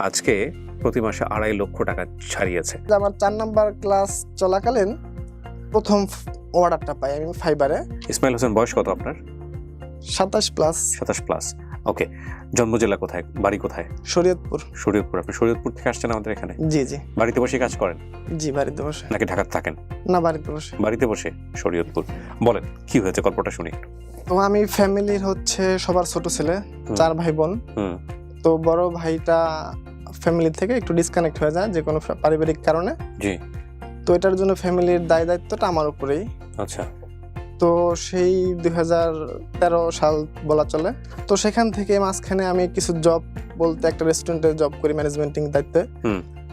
আজকে প্রতি মাসে 2.5 লক্ষ টাকা ছাড়িয়েছে। আমার 4 নাম্বার ক্লাস চলাকালীন প্রথম অর্ডারটা পাই আমি ফাইবারে। ইসমাইল হোসেন বয়স কত আপনার? 27 প্লাস। 27 প্লাস। ওকে, জন্ম জেলা কোথায়, বাড়ি কোথায়? শরীয়তপুর। শরীয়তপুর। আপনি শরীয়তপুর থেকে আসছেন আমাদের এখানে? জি জি। বাড়িতে বসে কাজ করেন? জি, বাড়িতে বসে। নাকি ঢাকাতে থাকেন? না, বাড়িতে বসে। বাড়িতে বসে শরীয়তপুর। বলেন কি হয়েছে, গল্পটা শুনি একটু। তো আমি ফ্যামিলির সবার ছোট ছেলে, 4 ভাই বোন। তো বড় ভাইটা ফ্যামিলি থেকে একটু ডিসকানেক্ট হয়ে যায় যে কোনো পারিবারিক কারণে। জি। তো এটার জন্য ফ্যামিলির দায়িত্বটা আমার উপরেই। আচ্ছা। তো সেই 2013 সাল বলা চলে। তো সেখান থেকে মাঝখানে আমি কিছু জব বলতে একটা রেস্টুরেন্টে জব করি ম্যানেজমেন্টিং দায়িত্বে।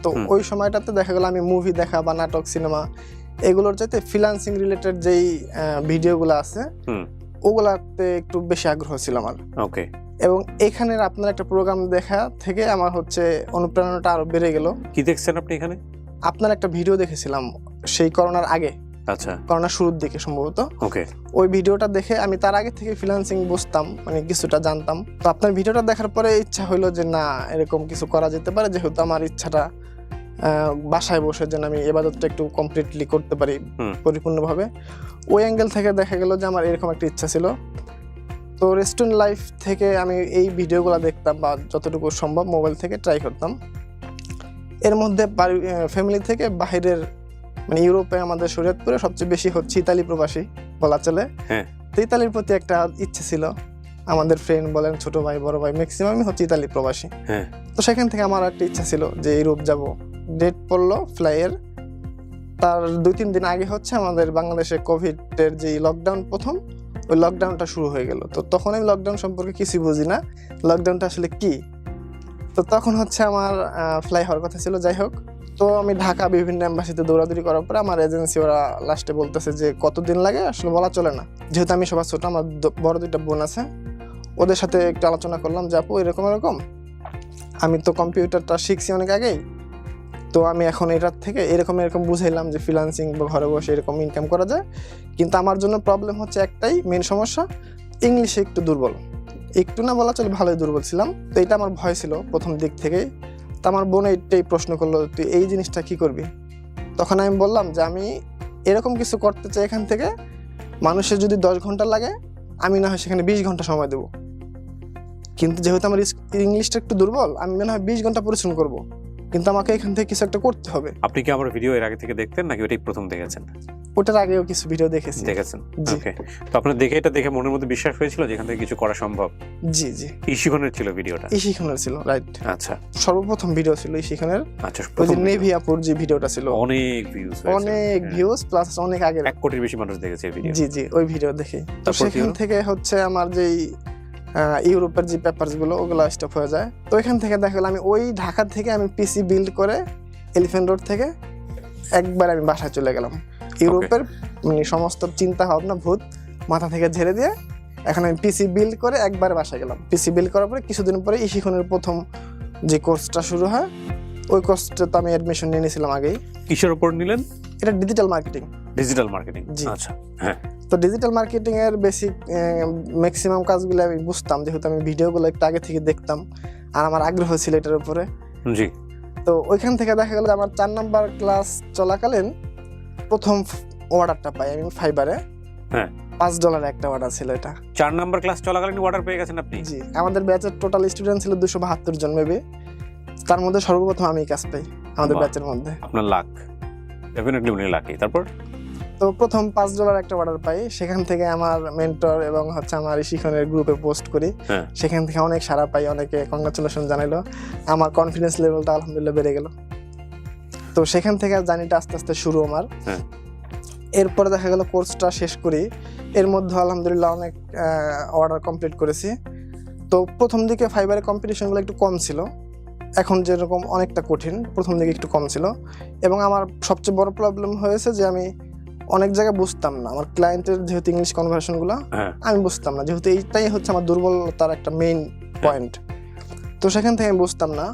তো ওই সময়টাতে দেখা গেল আমি মুভি দেখা বা নাটক সিনেমা এগুলোর চাইতে ফ্রিল্যান্সিং রিলেটেড যেই ভিডিওগুলো আছে ওগুলাতে একটু বেশি আগ্রহ ছিল আমার। ওকে। এবং এখানের আপনার একটা প্রোগ্রাম দেখা থেকে আমার অনুপ্রেরণাটা আরো বেড়ে গেল। কি দেখছেন আপনি এখানে? আপনার একটা ভিডিও দেখেছিলাম সেই করোনার আগে। আচ্ছা। করোনার শুরুর দিকে সম্ভবত। ওকে। ওই ভিডিওটা দেখে আমি তার আগে থেকে ফ্রিল্যান্সিং বুঝতাম, মানে কিছুটা জানতাম। তো আপনার ভিডিওটা দেখার পরে ইচ্ছা হইলো যে না, এরকম কিছু করা যেতে পারে, যেহেতু আমার ইচ্ছাটা বাসায় বসে যেন আমি ইবাদতটা একটু কমপ্লিটলি করতে পারি পরিপূর্ণভাবে। ওই অ্যাঙ্গেল থেকে দেখা গেল যে আমার এরকম একটা ইচ্ছা ছিল। তো রেস্টুরেন্ট লাইফ থেকে আমি এই ভিডিওগুলো দেখতাম বা যতটুকু সম্ভব মোবাইল থেকে ট্রাই করতাম। এর মধ্যে ফ্যামিলি থেকে বাহিরের মানে ইউরোপে আমাদের শরীয়তপুরে সবচেয়ে বেশি হচ্ছে ইতালি প্রবাসী বলা চলে। তো ইতালির প্রতি একটা ইচ্ছে ছিল। আমাদের ফ্রেন্ড বলেন, ছোট ভাই বড় ভাই ম্যাক্সিমামই হচ্ছে ইতালি প্রবাসী। তো সেখান থেকে আমার একটা ইচ্ছা ছিল যে ইউরোপ যাব। ডেট পড়লো ফ্লাইয়ের। তার 2-3 দিন আগে আমাদের বাংলাদেশে কোভিডের যে লকডাউন প্রথম, ওই লকডাউনটা শুরু হয়ে গেল। তো তখন আমি লকডাউন সম্পর্কে কিছুই বুঝি না, লকডাউনটা আসলে কি। তো তখন আমার ফ্লাই হওয়ার কথা ছিল। যাই হোক, তো আমি ঢাকা বিভিন্ন এম্বাসিতে দৌড়াদৌড়ি করার পরে আমার এজেন্সি ওরা লাস্টে বলতেছে যে কতদিন লাগে আসলে বলা চলে না, যেহেতু আমি সবার ছোট, আমার বড় 2টা বোন আছে। ওদের সাথে একটু আলোচনা করলাম যে আপু এরকম আমি তো কম্পিউটারটা শিখছি অনেক আগেই, তো আমি এখন এটার থেকে এরকম বুঝাইলাম যে ফ্রিল্যান্সিং বা ঘরে বসে এরকম ইনকাম করা যায়। কিন্তু আমার জন্য প্রবলেম একটাই মেন সমস্যা, ইংলিশে একটু দুর্বল। একটু না বলা চলে, ভালোই দুর্বল ছিলাম। তো এটা আমার ভয় ছিল প্রথম দিক থেকেই। তো আমার বোন এইটাই প্রশ্ন করলো, তুই এই জিনিসটা কি করবি? তখন আমি বললাম যে আমি এরকম কিছু করতে চাই, এখান থেকে মানুষের যদি 10 ঘন্টা লাগে আমি না হয় সেখানে 20 ঘন্টা সময় দেবো। কিন্তু যেহেতু আমার ইংলিশটা একটু দুর্বল, আমি মনে হয় 20 ঘন্টা পরিশ্রম করবো, কিন্তু আমাকে এখান থেকে কিছু একটা করতে হবে। আপনি কি আমার ভিডিও এর আগে থেকে দেখতেন নাকি ওটাই প্রথম দেখেছেন? ওটার আগেও কিছু ভিডিও দেখেছেন? ওকে। তো আপনার এটা দেখে মনের মধ্যে বিশ্বাস হয়েছিল যে এখান থেকে কিছু করা সম্ভব? জি জি। ইশিখনের ছিল ভিডিওটা? ইশিখনের ছিল, রাইট। আচ্ছা, সর্বপ্রথম ভিডিও ছিল ইশিখনের। আচ্ছা, ওই যে নেভি আপুর যে ভিডিওটা ছিল, অনেক ভিউজ প্লাস অনেক আগে 1 কোটির বেশি মানুষ দেখেছে এই ভিডিও। জি জি, ওই ভিডিও দেখে। তো সেখান থেকে আমার যেই ইউরোপের যে পেপারস গুলো ওগুলো স্টপ হয়ে যায়। তো এখান থেকে দেখা গেল আমি ওই ঢাকা থেকে আমি পিসি বিল্ড করে এলিফ্যান্ট রোড থেকে একবার আমি বাসায় চলে গেলাম। ইউরোপের মানে সমস্ত চিন্তা ভাবনা ভূত মাথা থেকে ঝেড়ে দিয়ে এখন আমি পিসি বিল্ড করে একবার বাসায় গেলাম। পিসি বিল্ড করার পরে কিছুদিন পরে ইশিখনের প্রথম যে কোর্সটা শুরু হয়, ওই কোর্সটা তো আমি অ্যাডমিশন নিয়ে নিয়েছিলাম আগেই। কিসের উপর নিলেন? এটা ডিজিটাল মার্কেটিং। জি। আচ্ছা, হ্যাঁ। তো ডিজিটাল মার্কেটিং এর বেসিক ম্যাক্সিমাম কাজগুলো আমি বুঝতাম, যেহেতু আমি ভিডিওগুলো একটু আগে থেকে দেখতাম আর আমার আগ্রহ ছিল এটার উপরে। জি। তো ওইখান থেকে দেখা গেল আমার 4 নাম্বার ক্লাস চলাকালীন প্রথম অর্ডারটা পাই আমি ফাইবারে। $5 একটা অর্ডার ছিল এটা। 4 নাম্বার ক্লাস চলাকালীন অর্ডার পেয়ে গেছেন আপনি? জি। আমাদের ব্যাচের টোটাল স্টুডেন্ট ছিল 272 জন মেবি, তার মধ্যে সর্বপ্রথম আমি কাজ পাই আমাদের ব্যাচের মধ্যে। আপনার লাক, ডেফিনেটলি উনি লাকি। তারপর তো প্রথম $5 একটা অর্ডার পাই। সেখান থেকে আমার মেন্টর এবং আমার ইশিখনের গ্রুপে পোস্ট করি। সেখান থেকে অনেক সাড়া পাই, অনেকে কংগ্রাচুলেশন জানাইলো। আমার কনফিডেন্স লেভেলটা আলহামদুলিল্লাহ বেড়ে গেল। তো সেখান থেকে জার্নিটা আস্তে আস্তে শুরু আমার। এরপরে দেখা গেল কোর্সটা শেষ করি, এর মধ্যে আলহামদুলিল্লাহ অনেক অর্ডার কমপ্লিট করেছি। তো প্রথম দিকে ফাইবারের কম্পিটিশনগুলো একটু কম ছিল, এখন যেরকম অনেকটা কঠিন, প্রথম দিকে একটু কম ছিল। এবং আমার সবচেয়ে বড় প্রবলেম হয়েছে যে আমি অনেক জায়গায় বুঝতাম না, আমার ক্লায়েন্টের যেহেতু ইংলিশ কনভার্সনগুলো আমি বুঝতাম না, যেহেতু এইটাই আমার দুর্বলতার একটা মেইন পয়েন্ট। তো সেখান থেকে আমি বুঝতাম না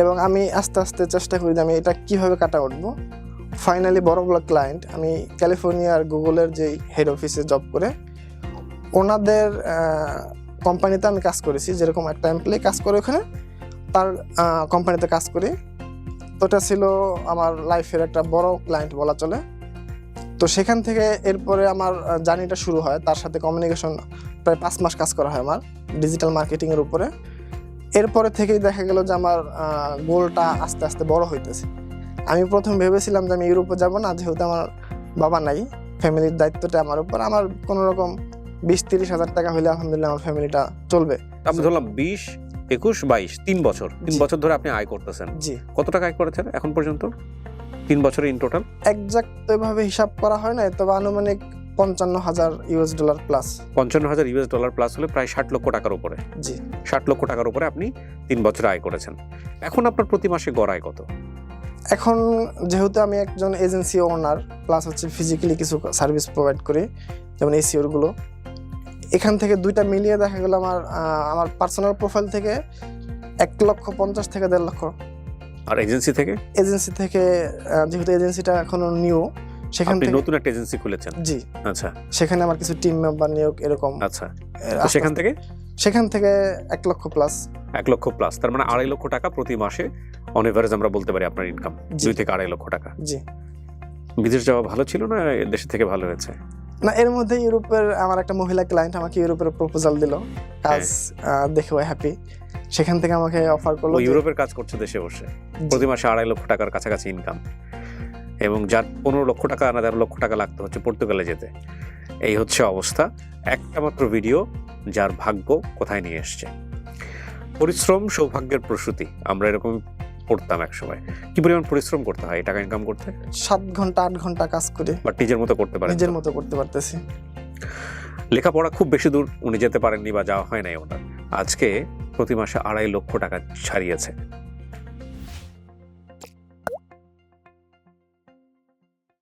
এবং আমি আস্তে আস্তে চেষ্টা করি যে আমি এটা কীভাবে কাটা উঠবো। ফাইনালি বড় ক্লায়েন্ট, আমি ক্যালিফোর্নিয়ার গুগলের যেই হেড অফিসে জব করে ওনাদের কোম্পানিতে আমি কাজ করেছি, যেরকম একটা এমপ্লয়ি কাজ করে ওখানে তার কোম্পানিতে কাজ করি। তো এটা ছিল আমার লাইফের একটা বড় ক্লায়েন্ট বলা চলে। তো সেখান থেকে এরপরে আমার জার্নিটা শুরু হয়, তার সাথে কমিউনিকেশন প্রায় 5 মাস কাজ করা হয় আমার ডিজিটাল মার্কেটিংয়ের উপরে। এরপরে থেকেই দেখা গেল যে আমার গোলটা আস্তে আস্তে বড় হইতেছে। আমি প্রথম ভেবেছিলাম যে আমি ইউরোপে যাব না, যেহেতু আমার বাবা নাই, ফ্যামিলির দায়িত্বটা আমার উপর। আমার কোনো রকম 20-30 হাজার টাকা হলে আলহামদুলিল্লাহ আমার ফ্যামিলিটা চলবে। আপনি ধরলাম 20, 21, 22 3 বছর, 3 জি। বছর ধরে আপনি আয় করতেছেন। জি, কত টাকা আয় করেছেন এখন পর্যন্ত 3 বছরে ইন টোটাল? একজাক্ট এভাবে হিসাব করা হয় না, তবে আনুমানিক $55,000 প্লাস। $55,000 প্লাস হলে প্রায় 60 লক্ষ টাকার উপরে। জি, 60 লক্ষ টাকার উপরে আপনি 3 বছরে আয় করেছেন। এখন আপনার প্রতি মাসে গড় আয় কত? এখন যেহেতু আমি একজন এজেন্সি ওনার প্লাস হচ্ছে ফিজিক্যালি কিছু সার্ভিস প্রোভাইড করি, যেমন এসিওর গুলো, এখান থেকে দুইটা মিলিয়ে দেখা গেল আমার পার্সোনাল প্রোফাইল থেকে 1,50,000 থেকে 1.5 লক্ষ। আর এজেন্সি থেকে? এজেন্সি থেকে যেহেতু এজেন্সিটা এখনো নিউ, সেখান আপনি থেকে নতুন একটা এজেন্সি খুলেছেন? জি, আচ্ছা সেখানে আমার কিছু টিম মেম্বার নিয়োগ এরকম। আচ্ছা, তো সেখান থেকে? সেখান থেকে 1 লক্ষ প্লাস। 1 লক্ষ প্লাস, তার মানে 2.5 লক্ষ টাকা প্রতি মাসে অন এভারেজ আমরা বলতে পারি আপনার ইনকাম। জি। 2 থেকে 2.5 লক্ষ টাকা। জি, বিদেশ যাওয়া ভালো ছিল না দেশে থেকে ভালো হয়েছে? না এর মধ্যে ইউরোপের আমার একটা মহিলা ক্লায়েন্ট আমাকে ইউরোপের প্রপোজাল দিল, কাজ দেখে হ্যাপি। সেখান থেকে আমাকে অফার করলো ও যে- ইউরোপের কাজ করছে দেশে বসে, জি, প্রতি মাসে 2.5 লক্ষ টাকার কাছাকাছি ইনকাম, এবং যার 15 লক্ষ টাকা না 13 লক্ষ টাকা লাগতো হচ্ছে পর্তুগালে যেতে। এই হচ্ছে অবস্থা। একটা মাত্র ভিডিও যার ভাগ্য কোথায় নিয়ে এসছে। পরিশ্রম সৌভাগ্যের প্রসূতি, আমরা এরকম পড়তাম এক সময়। কি পরিমাণ পরিশ্রম করতে হয় এই টাকা ইনকাম করতে? 7 ঘন্টা 8 ঘন্টা কাজ করে বাট নিজের মতো করতে পারেন? নিজের মতো করতে পারতেছি। লেখাপড়া খুব বেশি দূর উনি যেতে পারেননি বা যাওয়া হয় নাই ওনার। আজকে প্রতি মাসে 2.5 লক্ষ টাকা ছাড়িয়েছে।